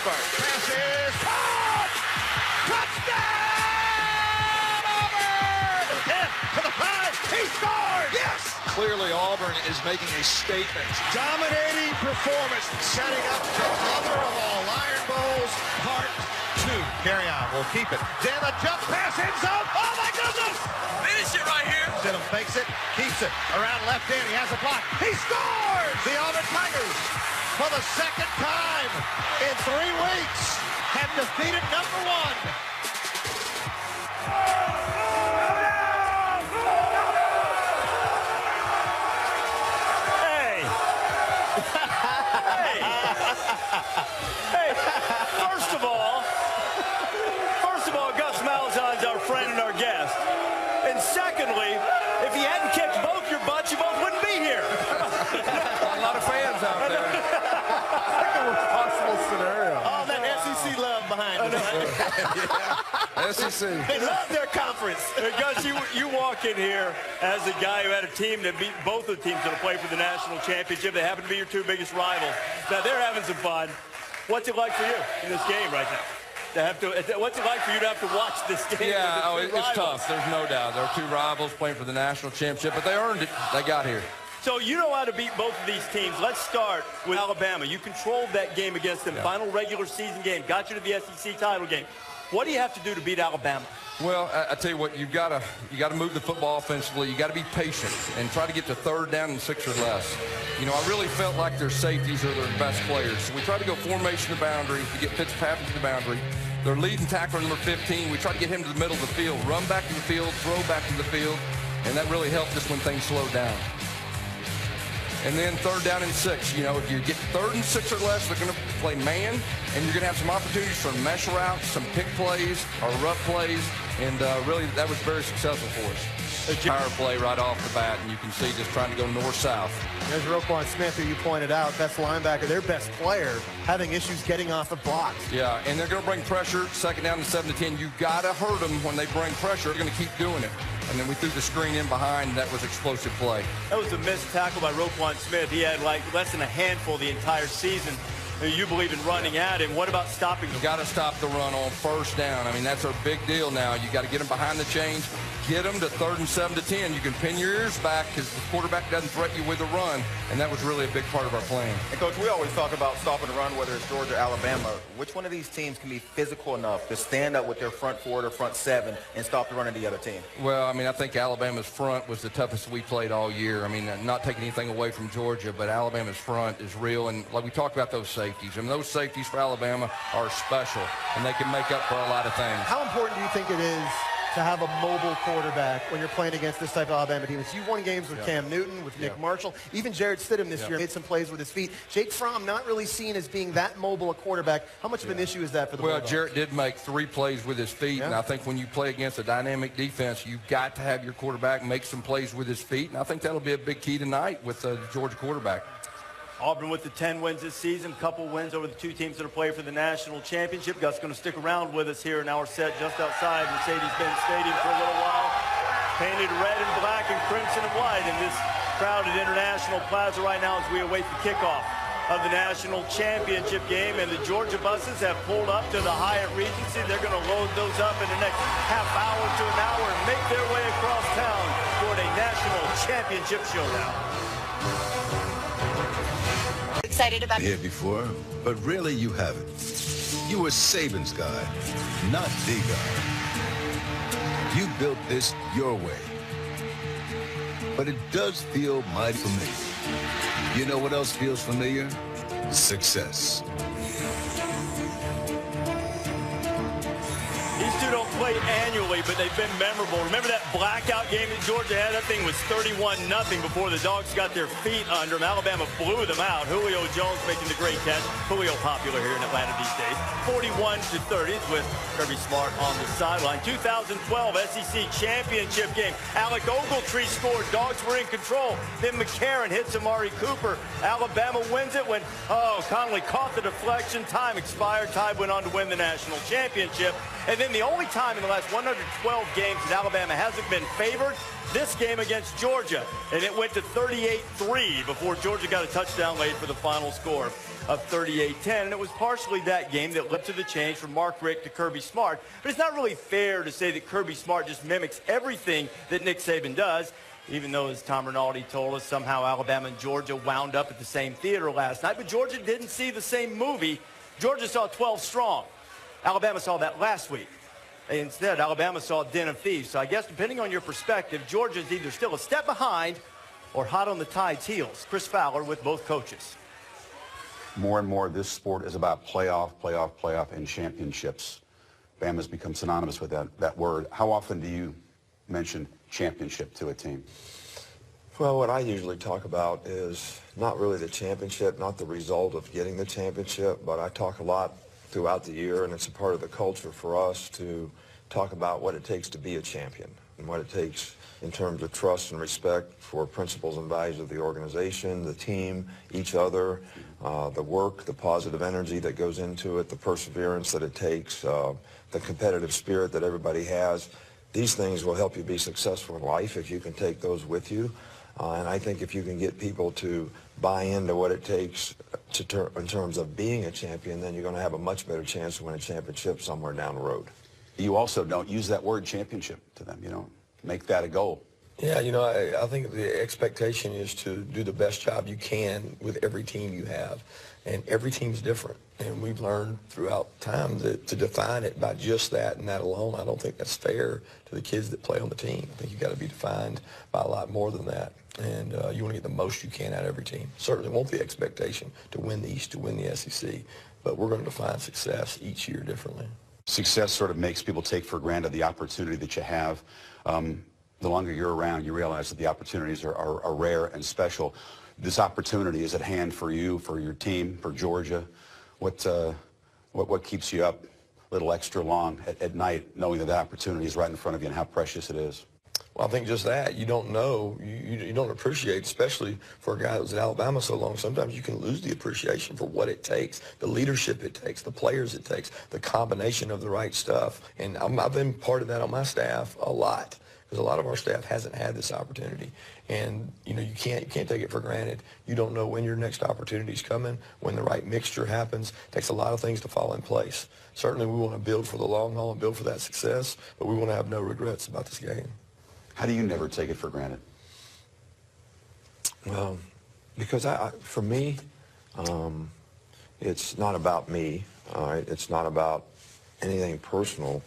start. Pass is caught! Touchdown, Auburn! 10 to the 5. He scored! Yes! Clearly, Auburn is making a statement. Dominating performance, setting up the mother of all Iron Bowls, part 2. Carry on, will keep it. Then a jump pass in zone. Oh my goodness! Finish it right here. Stidham fakes it, keeps it. Around left end, he has a block. He scores! The Auburn Tigers, for the second time in 3 weeks, have defeated number 1. Hey, first of all, Gus Malzahn's our friend and our guest. And secondly, if he hadn't kicked both your butts, you both wouldn't be here. A lot of fans out there. That's the most possible scenario. All that SEC love behind us. Yeah. SEC. They love their conference. Hey, Gus, you walk in here as a guy who had a team that beat both of the teams that have played for the national championship. They happen to be your 2 biggest rivals. Now, they're having some fun. What's it like for you in this game right now? What's it like for you to have to watch this game? Yeah, it's tough. There's no doubt. There are 2 rivals playing for the national championship, but they earned it. They got here. So you know how to beat both of these teams. Let's start with Alabama. You controlled that game against them. Yeah. Final regular season game. Got you to the SEC title game. What do you have to do to beat Alabama? Well, I tell you what, you got to move the football offensively. You got to be patient and try to get to 3rd down and 6 or less. You know, I really felt like their safeties are their best players. So we try to go formation to boundary to get Fitzpatrick to the boundary. Their leading tackler, number 15, we try to get him to the middle of the field, run back to the field, throw back to the field, and that really helped us when things slowed down. And then 3rd down and 6. You know, if you get 3rd and 6 or less, they're going to play man, and you're going to have some opportunities for mesh routes, some pick plays or rough plays, and really that was very successful for us. Power play right off the bat, and you can see just trying to go north-south. There's Roquan Smith, who you pointed out, best linebacker, their best player, having issues getting off the blocks. Yeah, and they're going to bring pressure, 2nd down and 7 to 10. You got to hurt them when they bring pressure. They're going to keep doing it. And then we threw the screen in behind. That was explosive play. That was a missed tackle by Roquan Smith. He had like less than a handful the entire season. You believe in running at him. What about stopping them? You got to stop the run on 1st down. I mean, that's a big deal now. You got to get them behind the chains, get them to 3rd and 7 to 10. You can pin your ears back because the quarterback doesn't threaten you with a run, and that was really a big part of our plan. And, Coach, we always talk about stopping the run, whether it's Georgia or Alabama. Which one of these teams can be physical enough to stand up with their front 4 or front 7 and stop the run of the other team? Well, I mean, I think Alabama's front was the toughest we played all year. I mean, not taking anything away from Georgia, but Alabama's front is real. And like we talked about those safeties. I mean, those safeties for Alabama are special, and they can make up for a lot of things. How important do you think it is to have a mobile quarterback when you're playing against this type of Alabama team? You've won games with Cam Newton, with Nick Marshall, even Jarrett Stidham this year made some plays with his feet. Jake Fromm not really seen as being that mobile a quarterback. How much of an issue is that for the Bulldogs? Jarrett did make 3 plays with his feet, and I think when you play against a dynamic defense, you've got to have your quarterback make some plays with his feet, and I think that'll be a big key tonight with the Georgia quarterback. Auburn with the 10 wins this season, couple wins over the 2 teams that are playing for the national championship. Gus going to stick around with us here in our set just outside Mercedes-Benz Stadium for a little while. Painted red and black and crimson and white in this crowded International Plaza right now as we await the kickoff of the national championship game. And the Georgia buses have pulled up to the Hyatt Regency. They're going to load those up in the next half hour to an hour and make their way across town toward a national championship showdown. Excited about here before, but really you haven't. You were Saban's guy, not the guy. You built this your way. But it does feel mighty familiar. You know what else feels familiar? Success. These two don't play annually, but they've been memorable. Remember that blackout game that Georgia had? That thing was 31-0 before the Dogs got their feet under them. Alabama blew them out. Julio Jones making the great catch. Julio popular here in Atlanta these days. 41-30 with Kirby Smart on the sideline. 2012 SEC championship game. Alec Ogletree scored. Dogs were in control. Then McCarron hits Amari Cooper. Alabama wins it when, Connolly caught the deflection. Time expired. Tide went on to win the national championship. And then the only time in the last 112 games that Alabama hasn't been favored, this game against Georgia. And it went to 38-3 before Georgia got a touchdown late for the final score. of 38-10. And it was partially that game that led to the change from Mark Richt to Kirby Smart. But it's not really fair to say that Kirby Smart just mimics everything that Nick Saban does, even though, as Tom Rinaldi told us, somehow Alabama and Georgia wound up at the same theater last night. But Georgia didn't see the same movie. Georgia saw 12 strong. Alabama saw that last week. Instead, Alabama saw a den of thieves. So I guess depending on your perspective, Georgia's either still a step behind or hot on the Tide's heels. Chris Fowler with both coaches. More and more, this sport is about playoff, and championships. Bama's become synonymous with that word. How often do you mention championship to a team? Well, what I usually talk about is not really the championship, not the result of getting the championship, but I talk a lot throughout the year, and it's a part of the culture for us to talk about what it takes to be a champion and what it takes in terms of trust and respect for principles and values of the organization, the team, each other, the work, the positive energy that goes into it, the perseverance that it takes, the competitive spirit that everybody has. These things will help you be successful in life if you can take those with you. And I think if you can get people to buy into what it takes in terms of being a champion, then you're going to have a much better chance to win a championship somewhere down the road. You also don't use that word championship to them. You don't make that a goal. Yeah, you know, I think the expectation is to do the best job you can with every team you have. And every team's different. And we've learned throughout time that to define it by just that and that alone, I don't think that's fair to the kids that play on the team. I think you've got to be defined by a lot more than that. And you want to get the most you can out of every team. Certainly won't be the expectation to win the East, to win the SEC. But we're going to define success each year differently. Success sort of makes people take for granted the opportunity that you have. The longer you're around, you realize that the opportunities are rare and special. This opportunity is at hand for you, for your team, for Georgia. What keeps you up a little extra long at night, knowing that the opportunity is right in front of you and how precious it is? Well, I think just that. You don't know. You don't appreciate, especially for a guy that was at Alabama so long, sometimes you can lose the appreciation for what it takes, the leadership it takes, the players it takes, the combination of the right stuff. And I've been part of that on my staff a lot, because a lot of our staff hasn't had this opportunity. And, you know, you can't take it for granted. You don't know when your next opportunity is coming, when the right mixture happens. It takes a lot of things to fall in place. Certainly we want to build for the long haul and build for that success, but we want to have no regrets about this game. How do you never take it for granted? Well, because for me, it's not about me. All right? It's not about anything personal.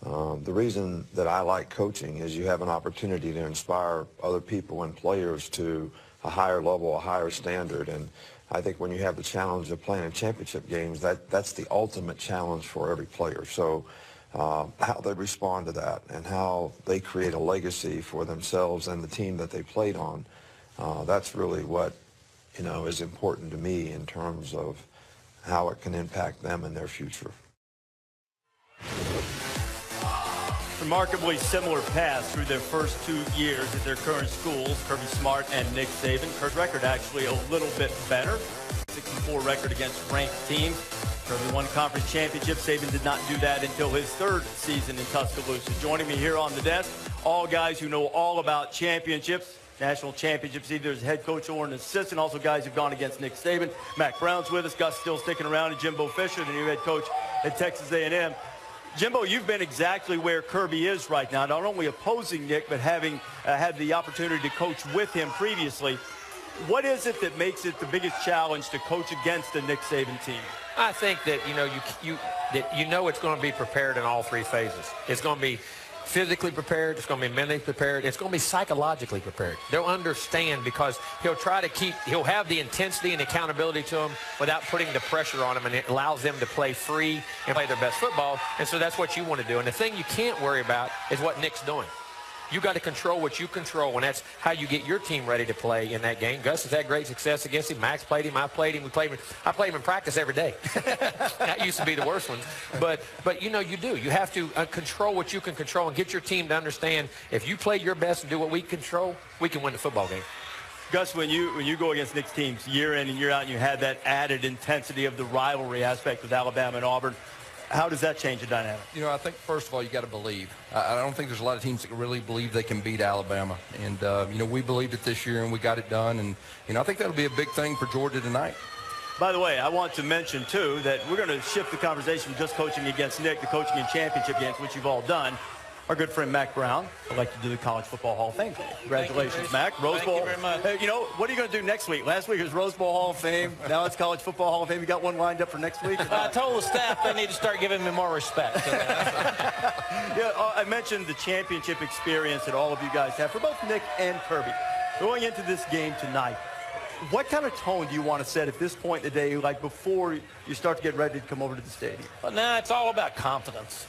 The reason that I like coaching is you have an opportunity to inspire other people and players to a higher level, a higher standard. And I think when you have the challenge of playing in championship games, that's the ultimate challenge for every player. So how they respond to that and how they create a legacy for themselves and the team that they played on, that's really what, you know, is important to me in terms of how it can impact them and their future. Remarkably similar paths through their first 2 years at their current schools, Kirby Smart and Nick Saban. Kirk's record actually a little bit better. 64 record against ranked teams. Kirby won conference championship. Saban did not do that until his third season in Tuscaloosa. Joining me here on the desk, all guys who know all about championships, national championships, either as head coach or an assistant. Also guys who've gone against Nick Saban. Mac Brown's with us. Gus still sticking around. And Jimbo Fisher, the new head coach at Texas A&M. Jimbo, you've been exactly where Kirby is right now, not only opposing Nick, but having had the opportunity to coach with him previously. What is it that makes it the biggest challenge to coach against the Nick Saban team? I think that, you know it's going to be prepared in all three phases. It's going to be physically prepared, it's going to be mentally prepared, it's going to be psychologically prepared. They'll understand because he'll have the intensity and accountability to them without putting the pressure on them, and it allows them to play free and play their best football. And so that's what you want to do. And the thing you can't worry about is what Nick's doing. You got to control what you control, and that's how you get your team ready to play in that game. Gus has had great success against him. Max played him. I played him. I played him in practice every day. That used to be the worst one. But you know, you do. You have to control what you can control and get your team to understand if you play your best and do what we control, we can win the football game. Gus, when you go against Nick's teams year in and year out, and you had that added intensity of the rivalry aspect with Alabama and Auburn, how does that change the dynamic? You know, I think, first of all, you got to believe. I don't think there's a lot of teams that really believe they can beat Alabama. And, you know, we believed it this year, and we got it done. And, you know, I think that'll be a big thing for Georgia tonight. By the way, I want to mention, too, that we're going to shift the conversation from just coaching against Nick to coaching in championship games, which you've all done. Our good friend Mac Brown would like to do the College Football Hall of Fame today. Congratulations, Mac. Rose Bowl. Thank you very much. Hey, you know, what are you going to do next week? Last week it was Rose Bowl Hall of Fame. Now it's College Football Hall of Fame. You got one lined up for next week? I told the staff they need to start giving me more respect. Yeah, I mentioned the championship experience that all of you guys have for both Nick and Kirby. Going into this game tonight, what kind of tone do you want to set at this point in the day, like before you start to get ready to come over to the stadium? Well, now it's all about confidence.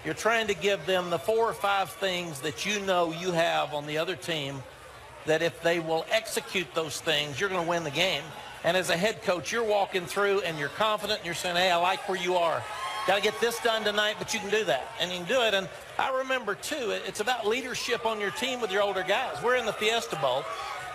You're trying to give them the 4 or 5 things that you know you have on the other team that if they will execute those things, you're going to win the game. And as a head coach, you're walking through and you're confident and you're saying, hey, I like where you are. Got to get this done tonight, but you can do that. And you can do it. And I remember, too, it's about leadership on your team with your older guys. We're in the Fiesta Bowl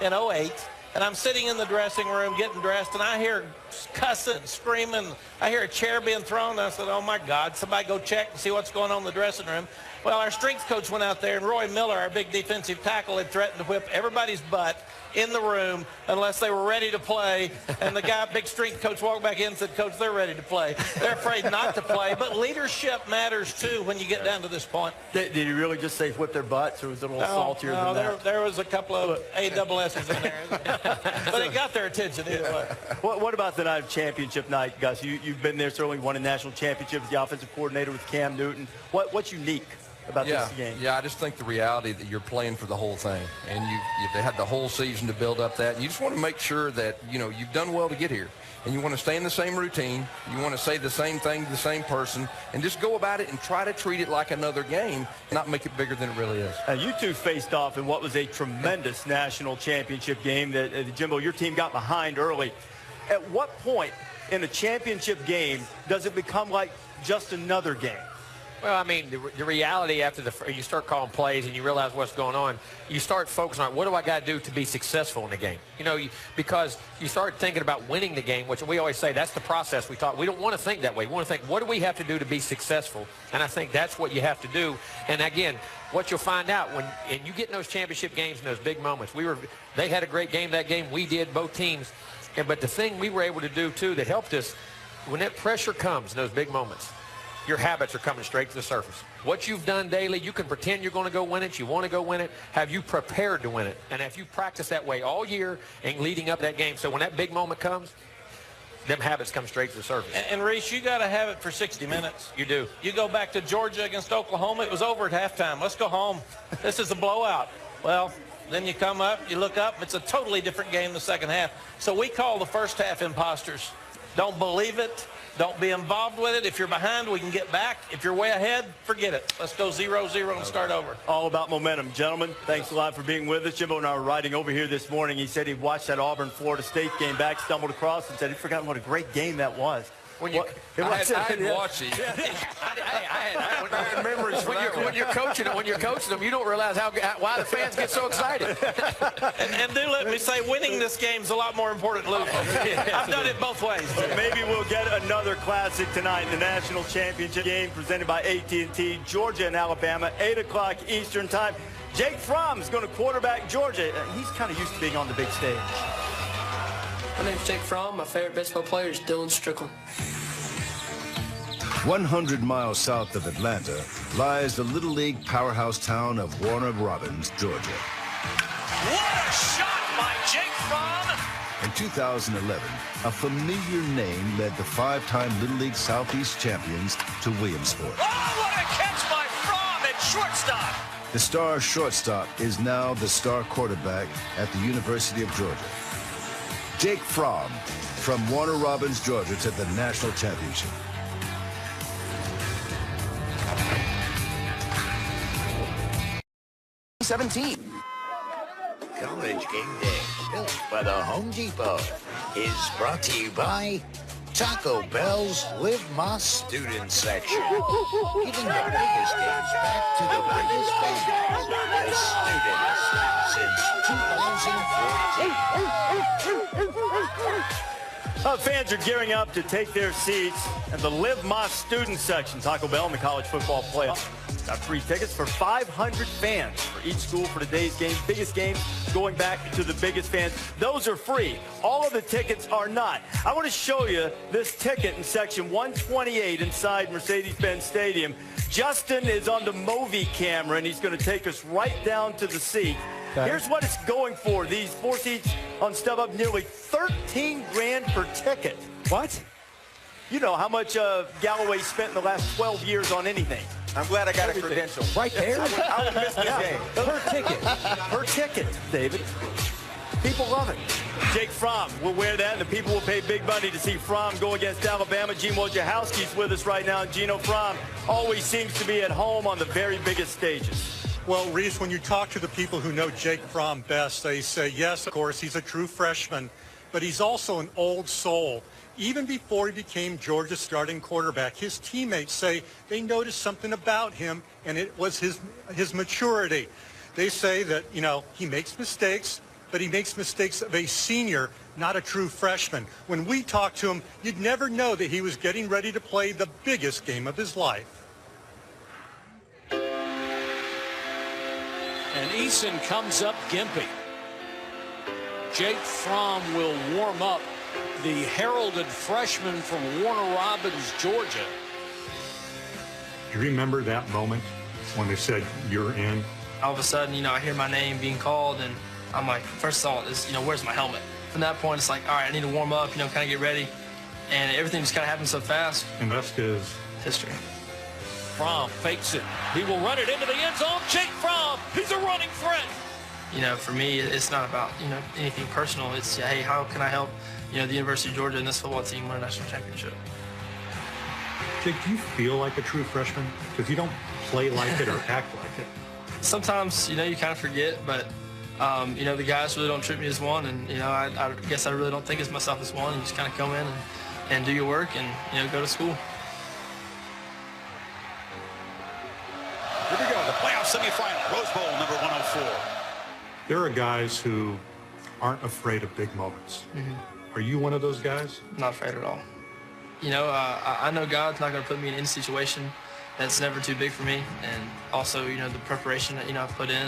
in 08. And I'm sitting in the dressing room getting dressed, and I hear cussing and screaming. I hear a chair being thrown. And I said, oh, my God, somebody go check and see what's going on in the dressing room. Well, our strength coach went out there, and Roy Miller, our big defensive tackle, had threatened to whip everybody's butt in the room unless they were ready to play. And the guy, big strength coach, walked back in and said, Coach, they're ready to play. They're afraid not to play. But leadership matters, too, when you get down to this point. Did he really just say whip their butts, or was it a little saltier than that? There was a couple of ASS's in there. But it got their attention either way. What about the night of championship night, Gus? You've been there, certainly won a national championship as the offensive coordinator with Cam Newton. What's unique about this game? Yeah, I just think the reality that you're playing for the whole thing, and they had the whole season to build up that. And you just want to make sure that you've done well to get here, and you want to stay in the same routine. You want to say the same thing to the same person, and just go about it and try to treat it like another game, not make it bigger than it really is. You two faced off in what was a tremendous national championship game that Jimbo, your team got behind early. At what point in a championship game does it become like just another game? Well, I mean, the reality after you start calling plays and you realize what's going on, you start focusing on what do I got to do to be successful in the game? Because you start thinking about winning the game, which we always say that's the process we talk. We don't want to think that way. We want to think, what do we have to do to be successful? And I think that's what you have to do. And again, what you'll find out and you get in those championship games and those big moments. They had a great game that game. We did, both teams. But the thing we were able to do too that helped us, when that pressure comes in those big moments, your habits are coming straight to the surface. What you've done daily, you can pretend you're going to go win it. You want to go win it. Have you prepared to win it? And have you practiced that way all year and leading up that game? So when that big moment comes, them habits come straight to the surface. And Rece, you got to have it for 60 minutes. You do. You go back to Georgia against Oklahoma. It was over at halftime. Let's go home. This is a blowout. Well, then you come up, you look up. It's a totally different game the second half. So we call the first half imposters. Don't believe it. Don't be involved with it. If you're behind, we can get back. If you're way ahead, forget it. Let's go 0-0 and start over. All about momentum. Gentlemen, thanks a lot for being with us. Jimbo and I were riding over here this morning. He said he watched that Auburn-Florida State game back, stumbled across, and said he'd forgotten what a great game that was. I had watched it. I had memories when you're coaching them, you don't realize why the fans get so excited. and do let me say, winning this game is a lot more important than losing. I've done it both ways. But maybe we'll get another classic tonight in the national championship game presented by AT&T. Georgia and Alabama, 8 o'clock Eastern time. Jake Fromm is going to quarterback Georgia. He's kind of used to being on the big stage. My name's Jake Fromm. My favorite baseball player is Dylan Strickland. 100 miles south of Atlanta lies the Little League powerhouse town of Warner Robins, Georgia. What a shot by Jake Fromm! In 2011, a familiar name led the 5-time Little League Southeast champions to Williamsport. Oh, what a catch by Fromm at shortstop! The star shortstop is now the star quarterback at the University of Georgia. Jake Fromm from Warner Robins, Georgia to the national championship. College Game Day, built by the Home Depot, is brought to you by Taco Bell's Live Más Student section. Giving the biggest games back to the biggest fans, the students, since 2014. Fans are gearing up to take their seats at the Live Moss student section. Taco Bell in the college football playoff. Got free tickets for 500 fans for each school for today's game. Biggest games going back to the biggest fans. Those are free. All of the tickets are not. I want to show you this ticket in section 128 inside Mercedes-Benz Stadium. Justin is on the Movi camera, and he's going to take us right down to the seat. Okay. Here's what it's going for. These 4 seats on StubHub, nearly 13 grand per ticket. What? You know how much Galloway spent in the last 12 years on anything. I'm glad I got a credential. Right there? I would miss this game. Per ticket. Per ticket, David. People love it. Jake Fromm will wear that, and the people will pay big money to see Fromm go against Alabama. Gene Wojciechowski's with us right now. Gino, Fromm always seems to be at home on the very biggest stages. Well, Rece, when you talk to the people who know Jake Fromm best, they say, yes, of course, he's a true freshman, but he's also an old soul. Even before he became Georgia's starting quarterback, his teammates say they noticed something about him, and it was his maturity. They say that, you know, he makes mistakes, but he makes mistakes of a senior, not a true freshman. When we talk to him, you'd never know that he was getting ready to play the biggest game of his life. And Eason comes up gimpy. Jake Fromm will warm up, the heralded freshman from Warner Robins, Georgia. Do you remember that moment when they said, you're in? All of a sudden, you know, I hear my name being called, and I'm like, first thought is, you know, where's my helmet? From that point, it's like, all right, I need to warm up, you know, kind of get ready. And everything just kind of happened so fast. And rest is history. Fromm fakes it. He will run it into the end zone. Jake Fromm, he's a running threat. You know, for me, it's not about, you know, anything personal. It's, hey, how can I help, you know, the University of Georgia and this football team win a national championship? Jake, do you feel like a true freshman? Because you don't play like it or act like it. Sometimes, you know, you kind of forget, but, you know, the guys really don't treat me as one, and, you know, I guess I really don't think of myself as one. You just kind of come in and do your work and, you know, go to school. Here we go, the playoff semifinal, Rose Bowl number 104. There are guys who aren't afraid of big moments. Mm-hmm. Are you one of those guys? Not afraid at all. You know, I know God's not going to put me in any situation that's never too big for me, and also, you know, the preparation that, you know, I've put in,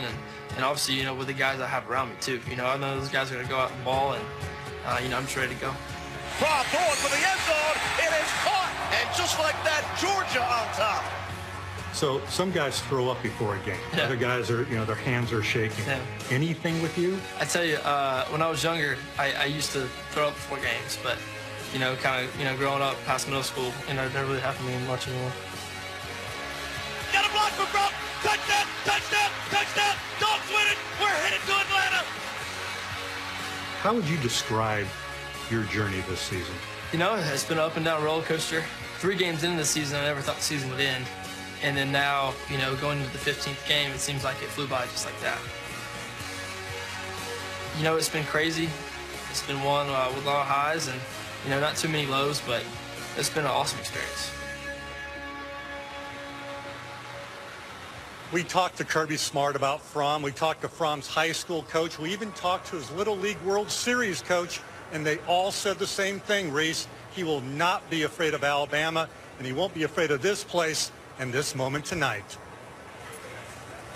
and obviously, you know, with the guys I have around me too. You know, I know those guys are going to go out and ball, and, you know, I'm just ready to go. Fromm throwing for the end zone. It is caught, and just like that, Georgia on top. So some guys throw up before a game. Yeah. Other guys are, you know, their hands are shaking. Yeah. Anything with you? I tell you, when I was younger, I used to throw up before games, but, you know, kind of, you know, growing up past middle school, you know, it never really happened to me much anymore. Got a block for Fromm. Touchdown, touchdown, touchdown. Dogs win it. We're headed to Atlanta. How would you describe your journey this season? You know, it's been an up and down roller coaster. 3 games into the season, I never thought the season would end. And then now, you know, going into the 15th game, it seems like it flew by just like that. You know, it's been crazy. It's been one with a lot of highs and, you know, not too many lows, but it's been an awesome experience. We talked to Kirby Smart about Fromm. We talked to Fromm's high school coach. We even talked to his Little League World Series coach, and they all said the same thing, Rece. He will not be afraid of Alabama, and he won't be afraid of this place and this moment tonight.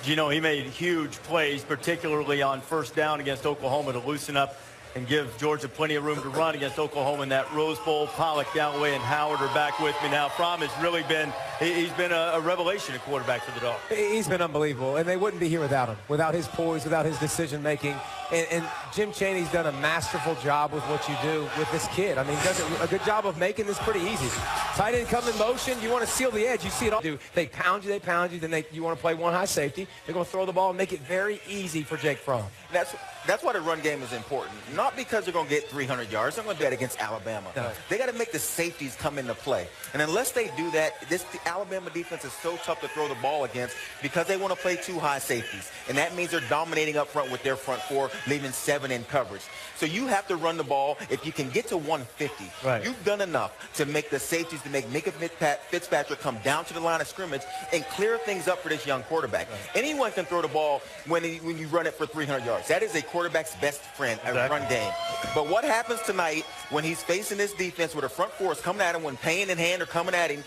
You know, he made huge plays, particularly on first down against Oklahoma, to loosen up and give Georgia plenty of room to run against Oklahoma in that Rose Bowl. Pollock, Galloway, and Howard are back with me now. Fromm has really been, he's been a revelation at quarterback for the Dogs. He's been unbelievable, and they wouldn't be here without him, without his poise, without his decision-making. And Jim Chaney's done a masterful job with what you do with this kid. I mean, he does a good job of making this pretty easy. Tight end come in motion, you want to seal the edge. You see it all. They pound you, then you want to play one high safety. They're going to throw the ball and make it very easy for Jake Fromm. That's why the run game is important. Not because they're going to get 300 yards. They're going to bet against Alabama. No. They got to make the safeties come into play. And unless they do that, the Alabama defense is so tough to throw the ball against because they want to play 2 high safeties. And that means they're dominating up front with their front 4. leaving 7 in coverage. So you have to run the ball. If you can get to 150, you've done enough to make the safeties, to make Micah Fitzpatrick come down to the line of scrimmage and clear things up for this young quarterback. Anyone can throw the ball when you run it for 300 yards. That is a quarterback's best friend, a run game. But what happens tonight when he's facing this defense where the front four is coming at him, when pain in hand are coming at him?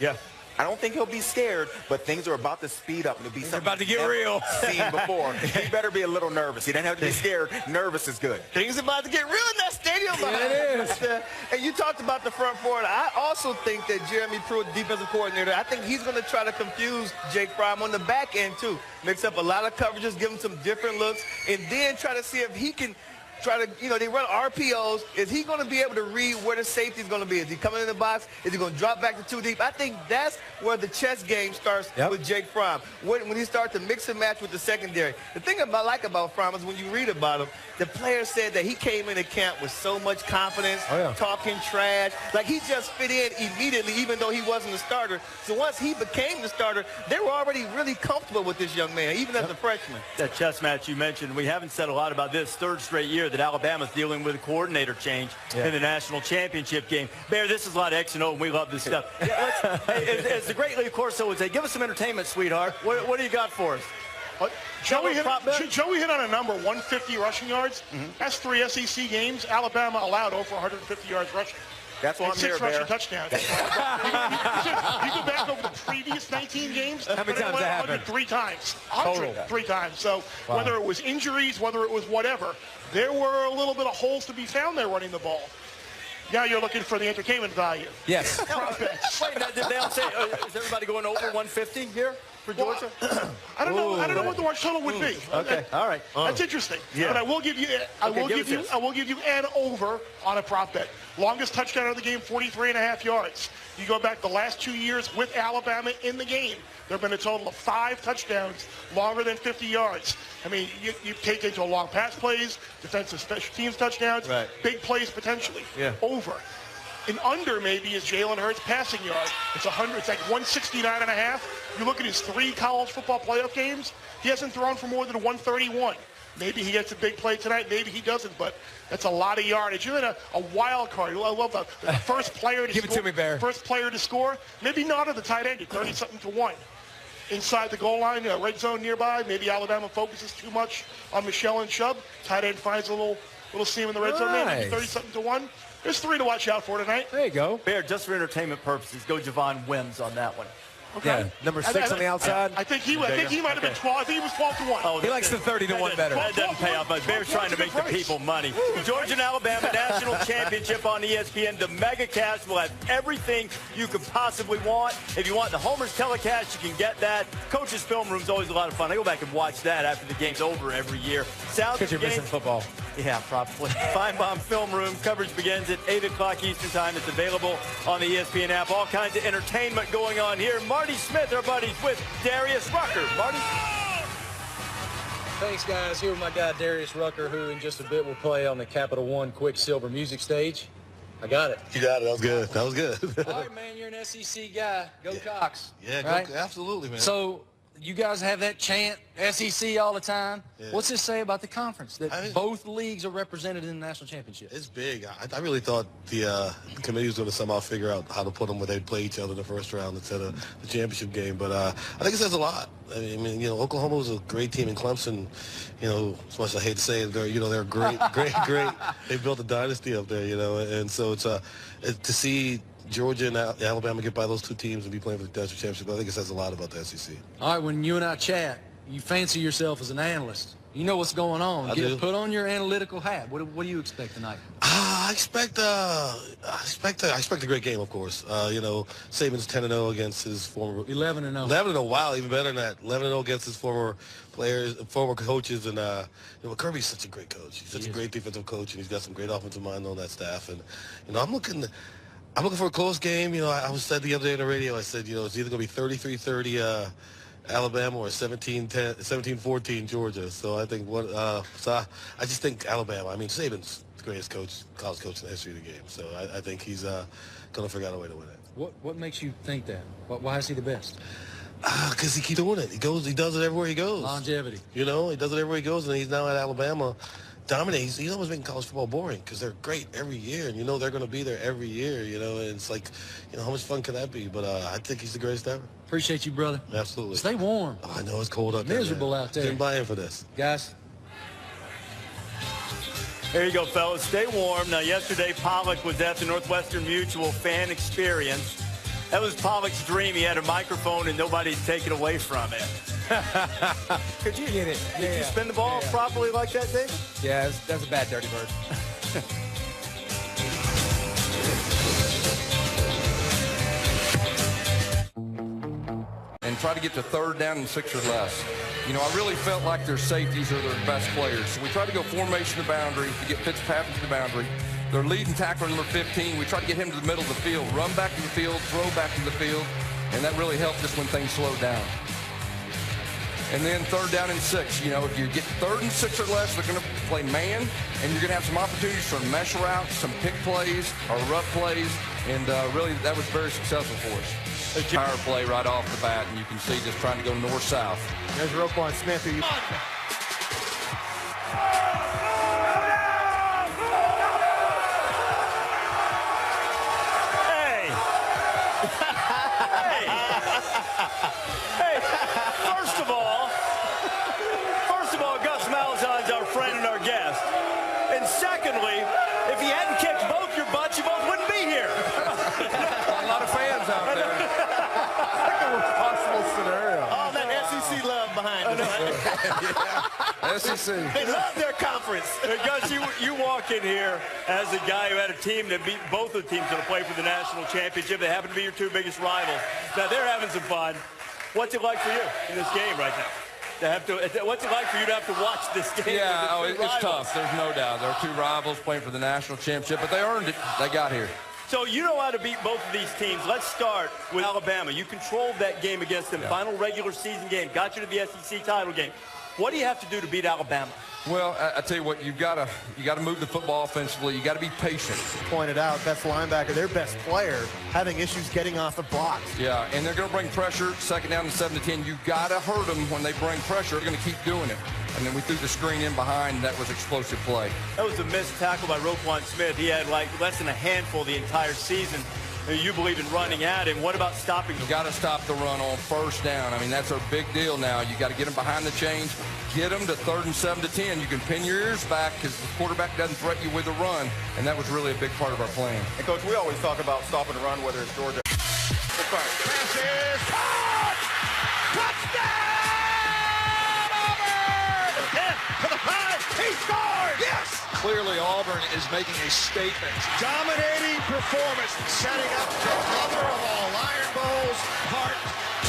I don't think he'll be scared, but things are about to speed up. It'll be something about to get real. Seen before. He better be a little nervous. He doesn't have to be scared. Nervous is good. Things are about to get real in that stadium. Yeah, it is. And you talked about the front four. I also think that Jeremy Pruitt, defensive coordinator, I think he's going to try to confuse Jake Fromm on the back end too. Mix up a lot of coverages, give him some different looks, and then try to see if he can try to, they run RPOs. Is he going to be able to read where the safety is going to be? Is he coming in the box? Is he going to drop back to 2 deep? I think that's where the chess game starts with Jake Fromm. When he starts to mix and match with the secondary. The thing I like about Fromm is when you read about him, the player said that he came into camp with so much confidence, talking trash. Like he just fit in immediately, even though he wasn't a starter. So once he became the starter, they were already really comfortable with this young man, even as a freshman. That chess match you mentioned, we haven't said a lot about this. 3rd straight year that Alabama's dealing with a coordinator change in the national championship game. Bear, this is a lot of X and O, and we love this stuff. As the great Lee Corso would say, give us some entertainment, sweetheart. What do you got for us? Joey hit on a number, 150 rushing yards. That's 3 SEC games. Alabama allowed over 150 yards rushing. That's why I'm here, 6 rushing touchdowns. You go back over the previous 19 games. How many times that happened? 3 times. 3 times. So whether it was injuries, whether it was whatever, there were a little bit of holes to be found there running the ball. Now you're looking for the entertainment value. Yes. Wait, did they all say, is everybody going over 150 here for Georgia? I don't know. I don't know what the rush total would be. Okay. All right. That's interesting. But I will give you. I will give you an over on a prop bet. Longest touchdown of the game, 43.5 yards. You go back the last 2 years with Alabama in the game, there have been a total of 5 touchdowns longer than 50 yards. I mean, you take into long pass plays, defensive special teams touchdowns, big plays potentially. Over. And under maybe is Jalen Hurts' passing yard. It's 100. It's like 169.5. You look at his 3 college football playoff games. He hasn't thrown for more than 131. Maybe he gets a big play tonight. Maybe he doesn't. But that's a lot of yardage. You're in a wild card. I love the first player to Give score. it to me, Bear. First player to score. Maybe not at the tight end. 30-something to 1. Inside the goal line, red zone nearby. Maybe Alabama focuses too much on Michelle and Chubb. Tight end finds a little seam in the red zone. Maybe 30-something to 1. There's 3 to watch out for tonight. There you go. Bear, just for entertainment purposes, go Javon Wims on that one. Okay. Yeah, number 6 on the outside. I think he might have been 12. I think he was 12 to 1. Oh, he likes the 30 to 1 better. That doesn't pay off much. Bear's trying to make the people money. Georgia and Alabama National Championship on ESPN. The mega cast will have everything you could possibly want. If you want the Homer's telecast, you can get that. Coach's film room's always a lot of fun. I go back and watch that after the game's over every year. Because you're missing football. Yeah, probably. Feinbaum Film Room. Coverage begins at 8 o'clock Eastern Time. It's available on the ESPN app. All kinds of entertainment going on here. Marty Smith, our buddies with Darius Rucker. Marty? Thanks, guys. Here with my guy, Darius Rucker, who in just a bit will play on the Capital One Quicksilver music stage. I got it. You got it. That was good. That was good. All right, man. You're an SEC guy. Go Cox. Yeah, right? Absolutely, man. So you guys have that chant, SEC, all the time. Yeah. What's this say about the conference, that both leagues are represented in the national championship? It's big. I really thought the committee was going to somehow figure out how to put them where they'd play each other in the first round instead of the championship game. But I think it says a lot. I mean, Oklahoma was a great team in Clemson. As much as I hate to say it, they're great. They built a dynasty up there, and so it's to see Georgia and Alabama get by those 2 teams and be playing for the national championship. I think it says a lot about the SEC. All right, when you and I chat, you fancy yourself as an analyst. You know what's going on. I do. Put on your analytical hat. What do you expect tonight? I expect a great game, of course. Saban's 10-0 against his former 11-0. 11-0. Wow, even better than that. 11-0 against his former players, former coaches, and Kirby's such a great coach. He's such a great defensive coach, and he's got some great offensive mind on that staff. And I'm looking for a close game. I was said the other day on the radio. I said, it's either going to be 33-30 Alabama or 17-14 Georgia. So I think I just think Alabama. I mean, Saban's the greatest college coach in the history of the game. So I think he's going to figure out a way to win it. What makes you think that? Why is he the best? Because he keeps doing it. He does it everywhere he goes. Longevity. He does it everywhere he goes, and he's now at Alabama dominate. He's almost making college football boring because they're great every year, and you know they're going to be there every year, you know, and it's like, you know, how much fun can that be? But I think he's the greatest ever. Appreciate you, brother. Absolutely. Stay warm. Oh, I know it's cold up there. Miserable out there. Didn't buy in for this. Guys. There you go, fellas. Stay warm. Now, yesterday, Pollock was at the Northwestern Mutual Fan Experience. That was Pollock's dream. He had a microphone, and nobody'd take it away from him. Could you get it? Did you spin the ball properly like that, Dave? Yeah, that's a bad dirty bird. And try to get to third down and 6 or less. You know, I really felt like their safeties are their best players. So we try to go formation to the boundary to get Fitzpatrick to the boundary. Their leading tackler, number 15, we try to get him to the middle of the field, run back to the field, throw back to the field, and that really helped us when things slowed down. And then third down and 6. You know, if you get third and 6 or less, they're going to play man, and you're going to have some opportunities for mesh routes, some pick plays, or rough plays, and really that was very successful for us. Power play right off the bat, and you can see just trying to go north-south. There's Roquan Smith. Who you Hey, first of all, Gus Malzahn's our friend and our guest. And secondly, if he hadn't kicked both your butts, you both wouldn't be here. A lot of fans out there. That's the worst possible scenario. All that SEC love behind us. Yeah. SEC. They love their conference. Hey, Gus, you walk in here as a guy who had a team that beat both of the teams that play for the national championship. They happen to be your two biggest rivals. Now, they're having some fun. What's it like for you in this game right now? What's it like for you to have to watch this game? Yeah, it's tough. There's no doubt. There are two rivals playing for the national championship, but they earned it. They got here. So you know how to beat both of these teams. Let's start with Alabama. You controlled that game against them. Yeah. Final regular season game. Got you to the SEC title game. What do you have to do to beat Alabama? Well, I tell you what, you got to move the football offensively. You got to be patient. Pointed out, best linebacker, their best player, having issues getting off the blocks. Yeah, and they're going to bring pressure. Second down and 7 to 10. You got to hurt them when they bring pressure. They're going to keep doing it. And then we threw the screen in behind, and that was explosive play. That was a missed tackle by Roquan Smith. He had like less than a handful the entire season. You believe in running at him. What about stopping the run? You got to stop the run on first down. I mean, that's our big deal now. You got to get them behind the chains, get them to third and 7 to 10. You can pin your ears back because the quarterback doesn't threaten you with a run, and that was really a big part of our plan. And, Coach, we always talk about stopping the run, whether it's Georgia. Pass is caught! Touchdown, Auburn! 10 to the 5. He scored! Yes! Clearly, Auburn is making a statement. Dominating performance, setting up the mother of all Iron Bowls, part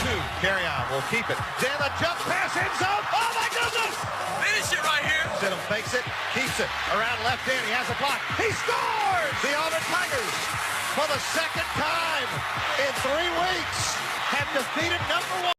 2. Carry on, we'll keep it. Then the jump pass in zone. Oh, my goodness! Finish it right here. Stidham fakes it, keeps it. Around left end, he has a block. He scores! The Auburn Tigers, for the second time in 3 weeks, have defeated number 1.